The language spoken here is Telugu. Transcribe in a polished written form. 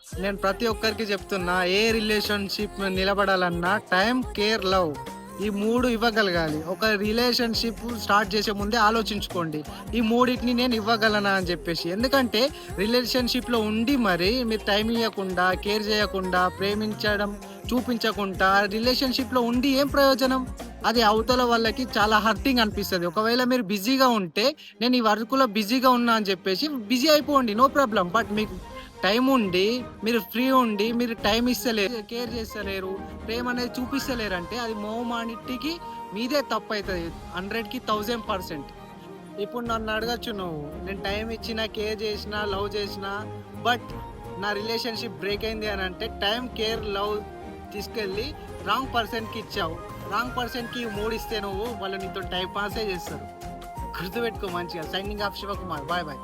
నేను ప్రతి ఒక్కరికి చెప్తున్నా, ఏ రిలేషన్షిప్ నిలబడాలన్నా టైం, కేర్, లవ్ ఈ 3 ఇవ్వగలగాలి. ఒక రిలేషన్షిప్ స్టార్ట్ చేసే ముందే ఆలోచించుకోండి. ఈ మూడిటిని నేను ఇవ్వగలనా అని చెప్పేసి. ఎందుకంటే రిలేషన్‌షిప్‌లో ఉండి మరి మీరు టైం ఇయ్యకుండా, కేర్ చేయకుండా, ప్రేమించడం చూపించకుండా రిలేషన్‌షిప్‌లో ఉండి ఏం ప్రయోజనం? అది అవతల వాళ్ళకి చాలా హర్టింగ్ అనిపిస్తది. ఒకవేళ మీరు బిజీగా ఉంటే, నేను ఈ వర్క్‌లో బిజీగా ఉన్నా అని చెప్పేసి బిజీ అయిపోండి. No problem. బట్ మీకు టైం ఉండి, మీరు ఫ్రీ ఉండి, మీరు టైం ఇస్తలేరు, కేర్ చేస్తలేరు, ప్రేమ అనేది చూపిస్తలేరంటే అది మొహమాటికి మీదే తప్పైతది. 100కి 1000%. ఇప్పుడు నన్ను అడగొచ్చు నువ్వు, నేను టైం ఇచ్చినా, కేర్ చేసినా, లవ్ చేసినా, బట్ నా రిలేషన్‌షిప్ బ్రేక్ అయింది అని అంటే టైం, కేర్, లవ్ తీసుకెళ్ళి రాంగ్ పర్సన్‌కి ఇచ్చావు. రాంగ్ పర్సన్‌కి ఈ 3 ఇస్తే నువ్వు వాళ్ళు నీతో టైమ్ పాసే చేస్తారు. గుర్తుపెట్టుకో మంచిగా. Signing off Shivakumar. Bye bye.